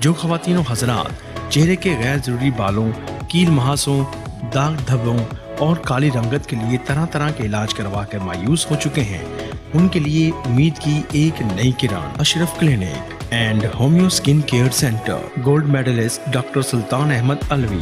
जो ख़वातीन और हज़रात चेहरे के गैर ज़रूरी बालों, कील महासों, दाग धब्बों और काली रंगत के लिए तरह तरह के इलाज करवा कर मायूस हो चुके हैं, उनके लिए उम्मीद की एक नई किरण Ashraf clinic and homeo skin care centre. Gold medallist doctor Sultan Ahmed Alvi.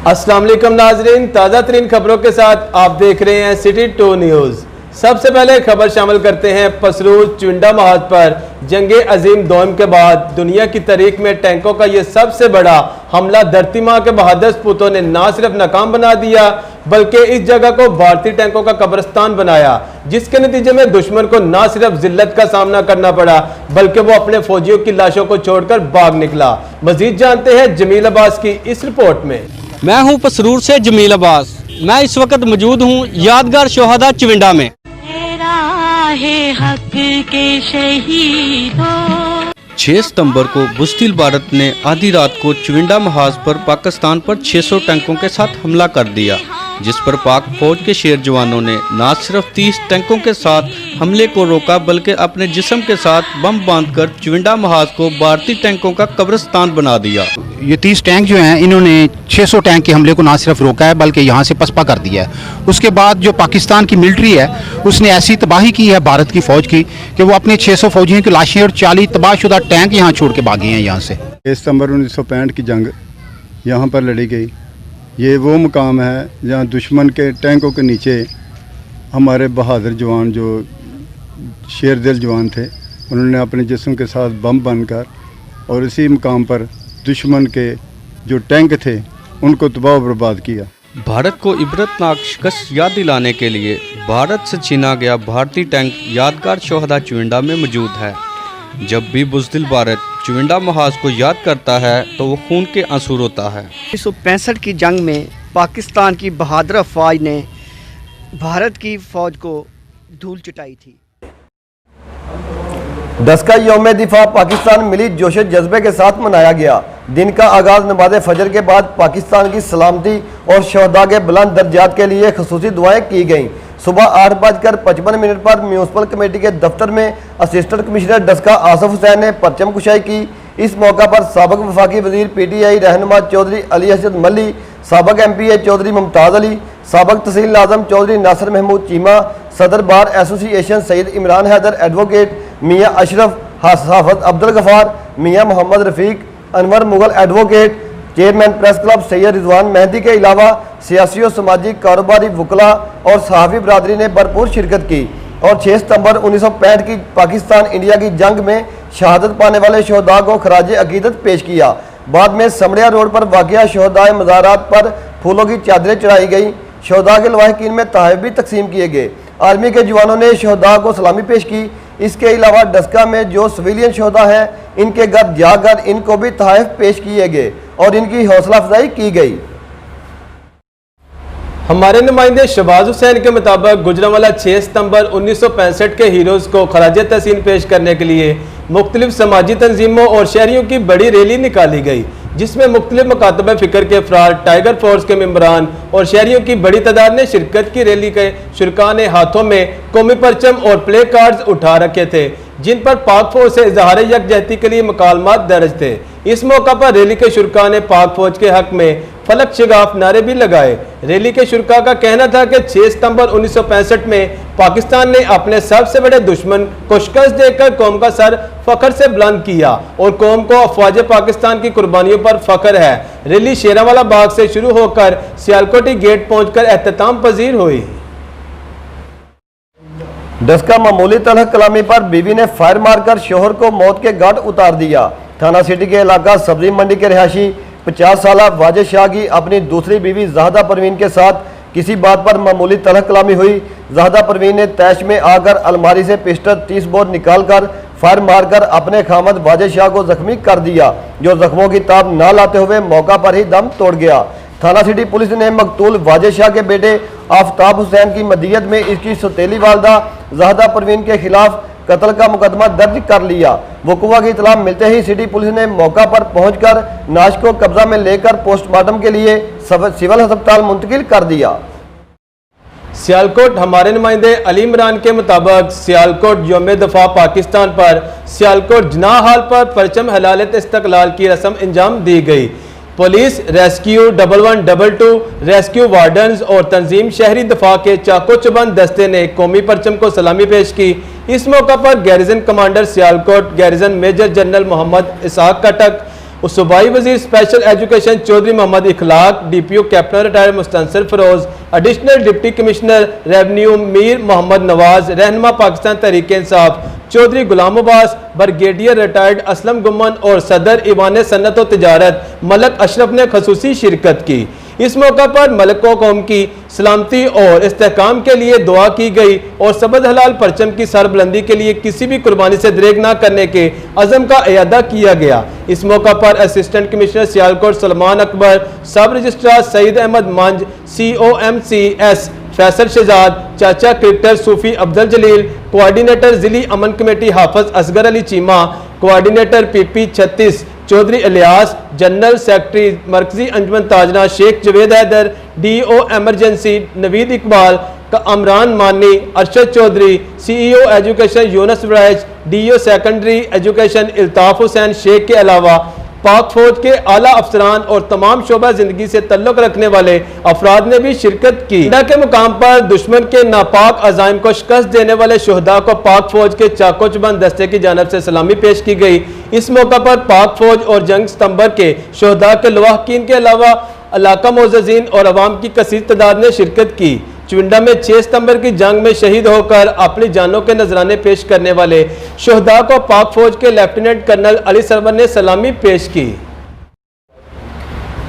अस्सलाम वालेकुम नाजरीन, ताज़ा तरीन खबरों के साथ आप देख रहे हैं सिटी 2 न्यूज़। सबसे पहले खबर शामिल करते हैं पसरूर चुंडा महाज पर जंगे अजीम दोम के बाद दुनिया की तारीख में टैंकों का ये सबसे बड़ा हमला धरती माँ के बहादुर सपूतों ने ना सिर्फ नाकाम बना दिया बल्कि इस जगह को भारतीय टैंकों का कब्रिस्तान बनाया, जिसके नतीजे में दुश्मन को ना सिर्फ जिल्लत का सामना करना पड़ा बल्कि वो अपने फौजियों की लाशों को छोड़कर भाग निकला। मजीद जानते हैं जमील अब्बास की इस रिपोर्ट में। मैं हूं पसरूर से जमील अब्बास। मैं इस वक्त मौजूद हूं यादगार शोहदा चुविंडा में। हक के शहीदों 6 सितंबर को बुज़दिल भारत ने आधी रात को चुविंडा महाज पर पाकिस्तान पर 600 टैंकों के साथ हमला कर दिया, जिस पर पाक फौज के शेर जवानों ने न सिर्फ 30 टैंकों के साथ हमले को रोका बल्कि अपने जिस्म के साथ बम बांधकर चुविंडा महाज को भारतीय टैंकों का कब्रिस्तान बना दिया। ये 30 टैंक जो हैं इन्होंने 600 टैंक के हमले को ना सिर्फ रोका है बल्कि यहाँ से पसपा कर दिया है। उसके बाद जो पाकिस्तान की मिलिट्री है उसने ऐसी तबाही की है भारत की फ़ौज की कि वो अपने 600 फौजियों की लाशें और 40 तबाहशुदा टैंक यहाँ छोड़ के भागे हैं यहाँ से। 6 सितंबर 1965 की जंग यहाँ पर लड़ी गई। ये वो मुकाम है जहाँ दुश्मन के टैंकों के नीचे हमारे बहादुर जवान जो शेर दिल जवान थे उन्होंने अपने जिस्म के साथ बम बनकर और इसी मुकाम पर दुश्मन के जो टैंक थे उनको तबाह बर्बाद किया। भारत को इबरतनाक शिकस्त याद दिलाने के लिए भारत से छीना गया भारतीय टैंक यादगार शोहदा चुविंडा में मौजूद है। जब भी बुज़दिल भारत चुविंडा महाज को याद करता है तो वो खून के आंसू रोता है। 1965 की जंग में पाकिस्तान की बहादुर अफवाज ने भारत की फ़ौज को धूल चटाई थी। 10 का यौम दिफा पाकिस्तान मिली जोश जज्बे के साथ मनाया गया। दिन का आगाज़ नमाज फजर के बाद पाकिस्तान की सलामती और शहदा के बुलंद दर्जात के लिए खसूसी दुआएं की गईं। सुबह 8:55 पर म्यूनसिपल कमेटी के दफ्तर में असिस्टेंट कमिश्नर डस्का आसफ हुसैन ने परचम कुशाई की। इस मौका पर साबिक वफाकी वजीर PTI रहनुमा चौधरी अली हसन मल्ली, साबिक MPA चौधरी मुमताज़ अली, साबिक तहसील लाजम चौधरी नासिर महमूद चीमा, सदर bar association Saeed Imran Haider, advocate Mian Ashraf Hafiz Abdul Ghaffar, Mian Mohammad Rafiq, Anwar Mughal advocate, chairman press club Syed Rizwan Mehdi के अलावा सियासी और समाजी कारोबारी वकला और सहाफ़ी बरादरी ने भरपूर शिरकत की और 6 सितंबर 1965 की पाकिस्तान इंडिया की जंग में शहादत पाने वाले शहदा को खराज अकीदत पेश किया। बाद में समड़िया रोड पर वाक़िया शहदाए मज़ारात पर फूलों की चादरें चढ़ाई गई। शहदा के लवाहिकीन में तोहफ़े भी तकसीम किए गए। आर्मी के जवानों ने शहदा को सलामी पेश की। इसके अलावा डस्का में जो सिविलियन शहदा हैं इनके घर जाकर इनको भी तोहफ़े पेश किए गए और इनकी हौसला अफजाई की गई। हमारे नुमाइंदे शहबाज हुसैन के मुताबिक गुजरांवाला 6 सितंबर 1965 के हीरोज़ को खराज तहसीन पेश करने के लिए मुख्तलिफ समाजी तंजीमों और शहरियों की बड़ी रैली निकाली गई, जिसमें मुख्तलिफ मकातब फ़िक्र के अफराद, टाइगर फोर्स के मेम्बरान और शहरियों की बड़ी तादाद ने शिरकत की। रैली के शुरका ने हाथों में कौमी परचम और प्ले कार्ड्स उठा रखे थे जिन पर पाक फौज से इजहार यकजहती के लिए मकालमात दर्ज थे। इस मौका पर रैली के शुरका ने पाक फौज के हक में फलक शिगाफ नारे भी लगाए। रैली के शुरका का कहना था कि 6 सितंबर 1965 में पाकिस्तान ने अपने सबसे बड़े दुश्मन को शिकस्त देकर कौम का सर फख्र से बुलंद किया और कौम को अफवाज पाकिस्तान की कुर्बानियों पर फख्र है। रैली शेरावाला बाग से शुरू होकर सियालकोटी गेट पहुंचकर एहतमाम पजीर हुई। डस्का मामूली तलह कलामी पर बीवी ने फायर मारकर शोहर को मौत के घाट उतार दिया। थाना सिटी के इलाका सब्जी मंडी के रिहायशी 50 साल वाजिद शाह की अपनी दूसरी बीवी ज़ाहदा परवीन के साथ किसी बात पर मामूली तलह कलामी हुई। ज़ाहदा परवीन ने तैश में आकर अलमारी से पिस्टल 30 बोर निकालकर फायर मारकर अपने खामद वाजिद शाह को जख्मी कर दिया, जो जख्मों की ताब न लाते हुए मौका पर ही दम तोड़ गया। थाना सिटी पुलिस ने मकतूल वाजिद शाह के बेटे आफ्ताब हुसैन की मदीयत में इसकी सौतेली वालदा ज़ाहदा परवीन के खिलाफ कत्ल का मुकदमा दर्ज कर लिया। वकुआ की इतला मिलते ही सिटी पुलिस ने मौका पर पहुंचकर नाश को कब्जा में लेकर पोस्टमार्टम के लिए सिविल अस्पताल मुंतकिल कर दिया। सियालकोट हमारे नुमाइंदे अली इमरान के मुताबिक सियालकोट यौम दफा पाकिस्तान पर सियालकोट जनाह हाल पर परचम हलालत इस्तकलाल की रस्म अंजाम दी गई। पुलिस, रेस्क्यू 1122, रेस्क्यू वार्डन्स और तंजीम शहरी दफा के चाको चुबंद दस्ते ने कौमी परचम को सलामी पेश की। इस मौका पर garrison commander Sialkot garrison major general Mohammad Ishaq Khattak, सूबाई वजीर special education Chaudhry Mohammad Ikhlaq, DPO captain retired Mustansar Feroz, additional deputy commissioner revenue Mir Mohammad Nawaz, रहनुमा पाकिस्तान तहरीक इंसाफ चौधरी गुलाम अब्बास, ब्रिगेडियर रिटायर्ड असलम गुम्मन और सदर ईवान सन्नत व तिजारत मलक अशरफ ने खसूसी शिरकत की। इस मौका पर मलक कौम की सलामती और इस्तेहकाम के लिए दुआ की गई और सबद हलाल परचम की सरबुलंदी के लिए किसी भी कुर्बानी से दरेग न करने के अज़म का इयादा किया गया। इस मौका पर assistant commissioner Sialkot Salman Akbar, sub registrar Saeed Ahmed Manj, COMCS Faisal Shahzad, चाचा क्रिकेटर सूफी अब्दुल जलील, कोऑर्डिनेटर जिली अमन committee Hafiz Asghar Ali Cheema, coordinator PP 36 Chaudhry Ilyas, general secretary मरकजी अंजुमन ताजना Sheikh Javed Haider, DO emergency Naveed Iqbal, Amran Mani, Arshad Chaudhry, CEO education Younas Waraich, DO secondary education Altaf Hussain Sheikh के अलावा पाक फौज के आला अफसरान और तमाम शोबा जिंदगी से तल्लुक रखने वाले अफराद ने भी शिरकत की। के मुकाम पर दुश्मन के नापाक अजाइम को शिकस्त देने वाले शोहदा को पाक फौज के चाको चुबंद दस्ते की जानब से सलामी पेश की गई। इस मौका पर पाक फौज और जंग सितंबर के शोहदा के लवाहकीन के अलावा इलाका मोअज़्ज़िज़ीन और अवाम की कसीर तादाद ने शिरकत की। चुविंडा में 6 सितंबर की जंग में शहीद होकर अपनी जानों के नजराने पेश करने वाले शोहदा को पाक फौज के लेफ्टिनेंट कर्नल अली सरवर ने सलामी पेश की।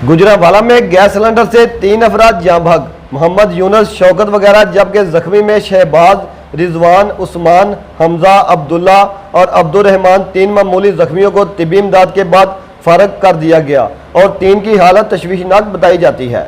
गुजरांवाला में गैस सिलेंडर से 3 अफराद जाँ भाग, मोहम्मद यूनुस, शौकत वगैरह, जबकि जख्मी में शहबाज, रिजवान, उस्मान, हमजा, अब्दुल्ला और अब्दुल रहमान 3 मामूली जख्मियों को तिब्बी इमदाद के बाद फारग कर दिया गया और 3 की हालत तशवीशनाक बताई जाती है।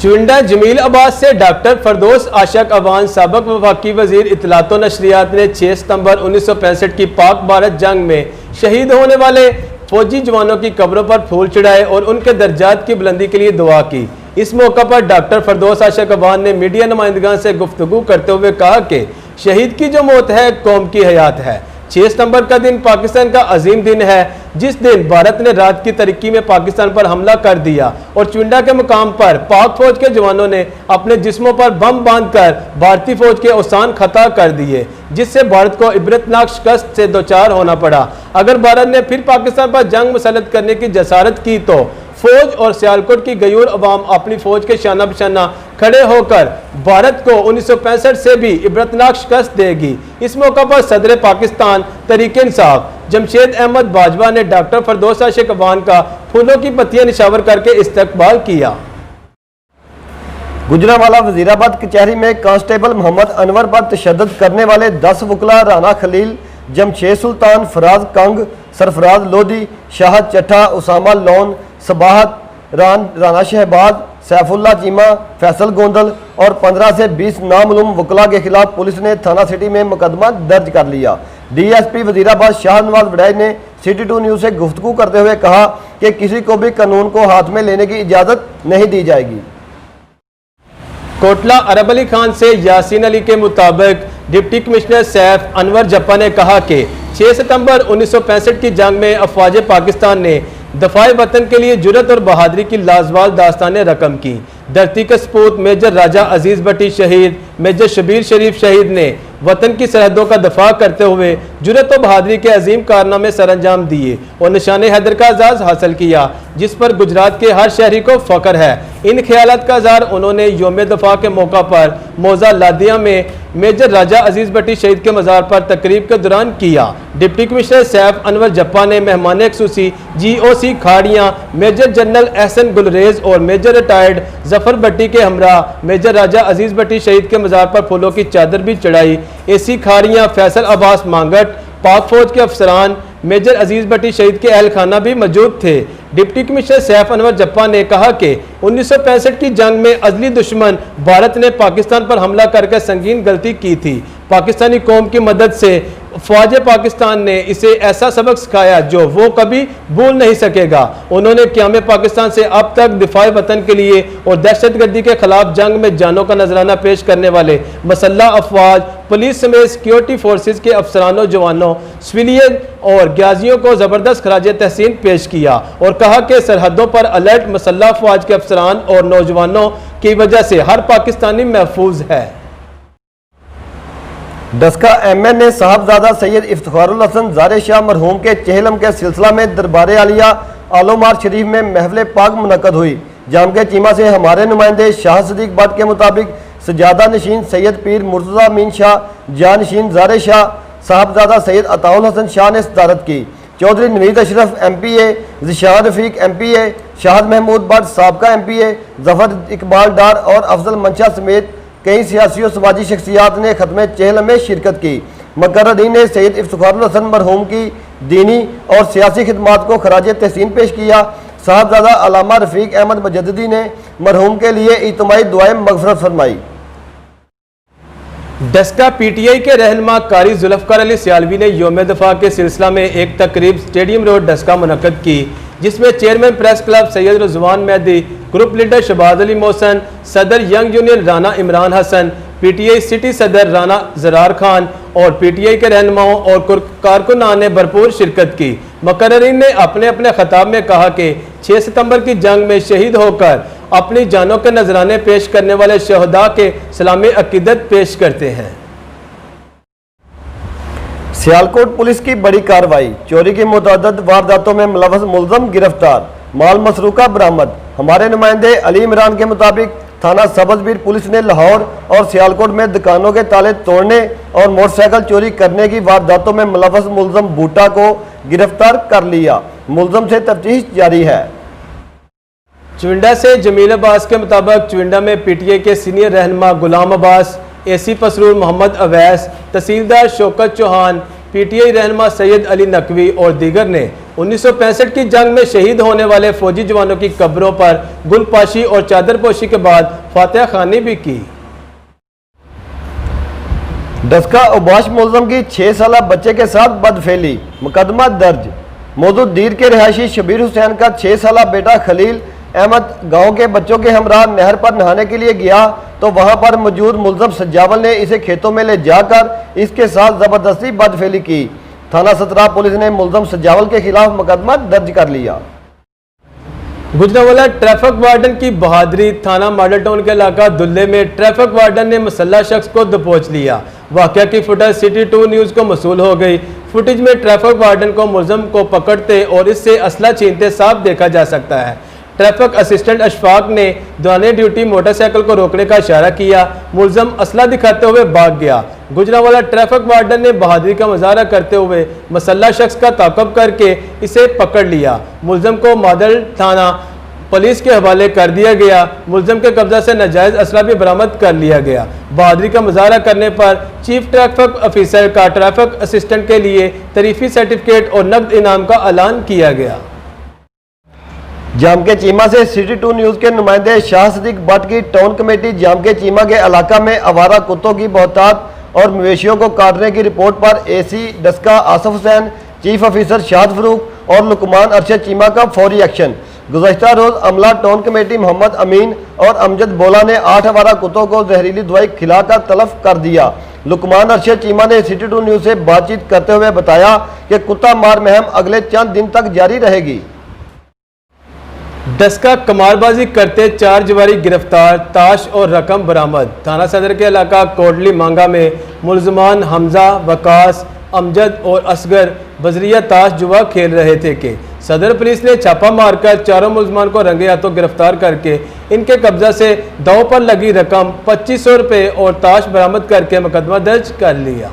चुविंडा जमील आबाद से डॉक्टर फरदोस आशक अवान साबक वफाकी वजीर इतलात व नशरियात ने 6 सितंबर 1965 की पाक भारत जंग में शहीद होने वाले फौजी जवानों की कब्रों पर फूल चढ़ाए और उनके दर्जात की बुलंदी के लिए दुआ की। इस मौका पर डॉक्टर फरदोस आशक अवान ने मीडिया नुमाइंदगान से गुफ्तगू करते हुए कहा कि शहीद की जो मौत है कौम की हयात है। 6 सितंबर का दिन पाकिस्तान का अजीम दिन है जिस दिन भारत ने रात की तरीकी में पाकिस्तान पर हमला कर दिया और चुविंडा के मुकाम पर पाक फौज के जवानों ने अपने जिस्मों पर बम बांधकर भारतीय फौज के औसान खता कर दिए, जिससे भारत को इबरतनाक शिकस्त से दोचार होना पड़ा। अगर भारत ने फिर पाकिस्तान पर जंग मुसल्लत करने की जसारत की तो फौज और सियालकोट की गयूर अवाम अपनी फौज के शाना बशाना खड़े होकर भारत को 1965 से भी इबरतनाक शिकस्त देगी। इस मौका पर सदर पाकिस्तान तहरीक इंसाफ जमशेद अहमद बाजवा ने डॉक्टर फरदोस आशिक अवान का फूलों की पत्तियां निशावर करके इस्तकबाल किया। गुजरांवाला वजीराबाद कचहरी में कांस्टेबल मोहम्मद अनवर पर तशद्दुद करने वाले 10 वकला राना खलील, जमशेद सुल्तान, फराज कंग, सरफराज लोधी, शाह चट्ठा, उसामा लोन, सबाहत राना शहबाज, सैफुल्ला चीमा, फैसल गोंदल और 15 से 20 नामालूम वकला के खिलाफ पुलिस ने थाना सिटी में मुकदमा दर्ज कर लिया। DSP वजीराबाद शाह नवाज वड़ाई ने City 2 न्यूज़ से गुफ्तगू करते हुए कहा कि किसी को भी कानून को हाथ में लेने की इजाज़त नहीं दी जाएगी। कोटला अरब अली खान से यासीन अली के मुताबिक डिप्टी कमिश्नर सैफ अनवर जप्पा ने कहा कि 6 सितंबर 1965 की जंग में अफवाज पाकिस्तान ने दफाए वतन के लिए जुर्रत और बहादुरी की लाजवाब दास्तानें रकम की। धरती के सपूत मेजर राजा अजीज भट्टी शहीद, मेजर शबीर शरीफ शहीद ने वतन की सरहदों का दफा करते हुए जुर्रत और बहादुरी के अजीम कारनामे सर अंजाम दिए और निशान हैदर का एजाज़ हासिल किया, जिस पर गुजरात के हर शहरी को फख्र है। इन ख्यालात का इज़हार उन्होंने यौम दफा के मौका पर मौजा लादिया में मेजर राजा अजीज भट्टी शहीद के मज़ार पर तकरीब के दौरान किया। डिप्टी कमिश्नर सैफ अनवर जप्पा ने मेहमान खुसूसी GOC खाड़ियाँ मेजर जनरल एहसन गुलरेज और मेजर रिटायर्ड जफर भट्टी के हमरा मेजर राजा अजीज भट्टी शहीद के मज़ार पर फूलों की चादर भी चढ़ाई। AC खाड़ियाँ फैसल अब्बास मांगट, पाक फौज के अफसरान, मेजर अजीज भट्टी शहीद के अहल खाना भी मौजूद थे। डिप्टी कमिश्नर सैफ अनवर जप्पा ने कहा कि 1965 की जंग में अजली दुश्मन भारत ने पाकिस्तान पर हमला करके संगीन गलती की थी। पाकिस्तानी कौम की मदद से फौज पाकिस्तान ने इसे ऐसा सबक सिखाया जो वो कभी भूल नहीं सकेगा। उन्होंने क़याम पाकिस्तान से अब तक दिफाए वतन के लिए और दहशतगर्दी के खिलाफ जंग में जानों का नजराना पेश करने वाले मसल्ला अफवाज, पुलिस समेत सिक्योरिटी फोर्सेज के अफसरानों, जवानों, सिविलियन और गाजियों को ज़बरदस्त खराज तहसीन पेश किया और कहा कि सरहदों पर अलर्ट मसल्ला अफवाज के अफसरान और नौजवानों की वजह से हर पाकिस्तानी महफूज है। डस्का एमएन ने साहबजादा सैयद इफ्तिखारुल हसन ज़ारे शाह मरहूम के चहलम के सिलसिला में दरबार आलिया आलोमार शरीफ में महफिल पाक मुनक़द हुई। जाम के चीमा से हमारे नुमाइंदे शाह सदीक भट्ट के मुताबिक सजादा नशीन सैयद पीर मुर्तज़ा मीन शाह, जानशीन ज़ारे शाह, साहबजादा सैयद अताउल हसन शाह ने सदारत की। चौधरी नवीद अशरफ MPA, ज़िशान रफ़ीक MPA, शाहद महमूद भट्ट साबका MPA, ज़फ़र इकबाल डार और अफजल मंशा समेत कई सियासी और समाजी शख्सियात ने खत्म चहल में शिरकत की। मुकर्ररीन ने सैयद इफ्तिखारुल हसन मरहूम की दीनी और सियासी खिदमात को खराज तहसीन पेश किया। साहबजादा अल्लामा रफ़ीक अहमद मजद्दी ने मरहूम के लिए इज्तिमाई दुआएं मग़फ़िरत फरमाई। डस्का PTI के रहनुमा कारी जुल्फ़िकार अली सियालवी ने यौम दफ़ा के सिलसिला में एक तकरीब स्टेडियम रोड डस्का मुनक़्क़द की, जिसमें chairman press club Syed Rizwan Mehdi, group leader Shahbaz Ali Mohsin, सदर young union Rana Imran Hasan, PTI city सदर राना ज़रार खान और PTI के रहनुमाओं और कारकुनान ने भरपूर शिरकत की। मुकर्ररीन ने अपने अपने खिताब में कहा कि 6 सितंबर की जंग में शहीद होकर अपनी जानों के नजराने पेश करने वाले शहदा के सलामी अकीदत पेश करते हैं। सियालकोट पुलिस की बड़ी कार्रवाई, चोरी की मुतअद्दिद वारदातों में मुलव्वस मुल्ज़म गिरफ्तार, माल मसरूका बरामद। हमारे नुमाइंदे अली इमरान के मुताबिक थाना सब्ज़बीर पुलिस ने लाहौर और सियालकोट में दुकानों के ताले तोड़ने और मोटरसाइकिल चोरी करने की वारदातों में मुलव्वस मुल्ज़म बूटा को गिरफ्तार कर लिया। मुल्ज़म से तफ्तीश जारी है। चुविंडा से जमील अब्बास के मुताबिक चुविंडा में PTI के सीनियर रहनुमा गुलाम अब्बास, AC पसरूर मोहम्मद अवैस, तहसीलदार शौकत चौहान, PTI रहनुमा सैयद अली नकवी और दीगर ने 1965 की जंग में शहीद होने वाले फौजी जवानों की कब्रों पर गुलपाशी और चादरपोशी के बाद फातिहा खानी भी की। डस्का उबाश मुल्ज़म की 6 साला बच्चे के साथ बदफेली, मुकदमा दर्ज। मौजूद दीर के रिहायशी शबीर हुसैन का 6 साला बेटा खलील अहमद गांव के बच्चों के हमरा नहर पर नहाने के लिए गया तो वहां पर मौजूद मुल्ज़म सज्जावल ने इसे खेतों में ले जाकर इसके साथ जबरदस्ती बदफेली की। थाना सतरा पुलिस ने मुल्ज़म सज्जावल के खिलाफ मुकदमा दर्ज कर लिया। गुजरांवाला ट्रैफिक वार्डन की बहादुरी, थाना मॉडल टाउन के इलाका दुल्ले में ट्रैफिक वार्डन ने मुसल्लह शख्स को दबोच लिया। वाक़या की फुटेज सिटी 2 न्यूज़ को मसूल हो गई। फुटेज में ट्रैफिक वार्डन को मुल्ज़म को पकड़ते और इससे असला छीनते साफ देखा जा सकता है। ट्रैफिक असिस्टेंट अशफाक ने दौरान ड्यूटी मोटरसाइकिल को रोकने का इशारा किया। मुल्ज़म असला दिखाते हुए भाग गया। गुजरांवाला ट्रैफिक वार्डन ने बहादुरी का मुजाहरा करते हुए मुसल्लह शख्स का ताक़ब करके इसे पकड़ लिया। मुल्ज़म को मॉडल थाना पुलिस के हवाले कर दिया गया। मुल्ज़म के कब्जा से नाजायज़ असला भी बरामद कर लिया गया। बहादुरी का मुजाहरा करने पर चीफ ट्रैफिक ऑफिसर का ट्रैफिक असिस्टेंट के लिए तरीफी सर्टिफिकेट और नकद इनाम का ऐलान किया गया। जाम के चीमा से सिटी 2 न्यूज़ के नुमाइंदे शाह सदीक भट्ट की टाउन कमेटी जाम के चीमा के इलाका में आवारा कुत्तों की बहुतात और मवेशियों को काटने की रिपोर्ट पर AC Daska Asaf Hussain, chief officer Shahid Farooq और लुकमान अरशद चीमा का फौरी एक्शन। गुज़श्ता रोज अमला टाउन कमेटी मोहम्मद अमीन और अमजद बोला ने 8 आवारा कुत्तों को जहरीली दवाई खिलाकर तलफ कर दिया। लुकमान अरशद चीमा ने सिटी 2 न्यूज़ से बातचीत करते हुए बताया कि कुत्ता मार मुहिम अगले चंद दिन तक जारी रहेगी। डस्का कमारबाजी करते 4 जवारी गिरफ्तार, ताश और रकम बरामद। थाना सदर के इलाका कोटली मांगा में मुलजमान हमजा, वकास, अमजद और असगर बजरिया ताश जुआ खेल रहे थे कि सदर पुलिस ने छापा मारकर चारों मुलजमान को रंगे हाथों गिरफ्तार करके इनके कब्जा से दांव पर लगी रकम 2500 रुपये और ताश बरामद करके मुकदमा दर्ज कर लिया।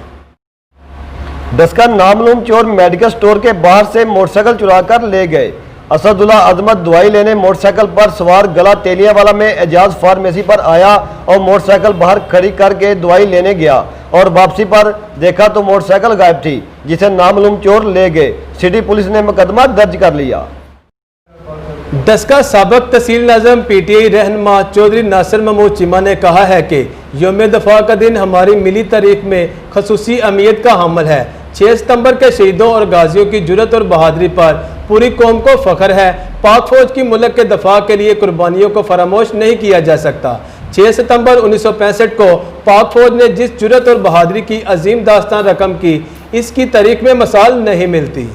डस्का नामलूम चोर मेडिकल स्टोर के बाहर से मोटरसाइकिल चुराकर ले गए। असदुल्ला अजमत दवाई लेने मोटरसाइकिल पर सवार गला तेलियावाला में एजाज फार्मेसी पर आया और मोटरसाइकिल बाहर खड़ी करके दवाई लेने गया और वापसी पर देखा तो मोटरसाइकिल गायब थी, जिसे नामलूम चोर ले गए। सिटी पुलिस ने मुकदमा दर्ज कर लिया। डस्का साबक तहसील नाज़म PTI रहनुमा चौधरी नासिर महमूद चीमा ने कहा है कि यौम दफा का दिन हमारी मिली तारीख में खसूसी अहमियत का हामिल है। 6 सितंबर के शहीदों और गाजियों की जुर्रत और बहादुरी पर पूरी कौम को फख्र है। पाक फौज की मुल्क के दफा के लिए कुर्बानियों को फरामोश नहीं किया जा सकता। 6 सितंबर 1965 को पाक फौज ने जिस जुर्रत और बहादुरी की अजीम दास्तान रकम की, इसकी तारीख में मिसाल नहीं मिलती।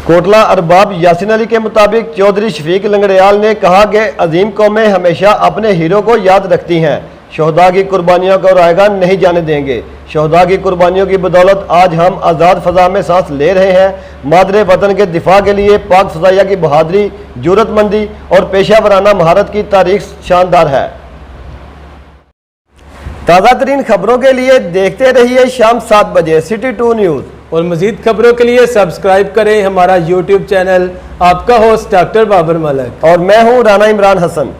कोटला अरबाब यासिन अली के मुताबिक चौधरी शफीक लंगड़ियाल ने कहा कि अजीम कौमें हमेशा अपने हीरो को याद रखती हैं। शहदा की कुर्बानियों को रायगा नहीं जाने देंगे। शहदा की कुर्बानियों की बदौलत आज हम आज़ाद फ़ज़ा में सांस ले रहे हैं। मादरे वतन के दिफा के लिए पाक फ़ज़ाइया की बहादुरी, जुर्रतमंदी और पेशा वराना महारत की तारीख शानदार है। ताज़ा तरीन खबरों के लिए देखते रहिए शाम 7 बजे सिटी 2 न्यूज़ और मज़ीद खबरों के लिए सब्सक्राइब करें हमारा यूट्यूब चैनल। आपका होस्ट डॉक्टर बाबर मलिक और मैं हूँ राना इमरान हसन।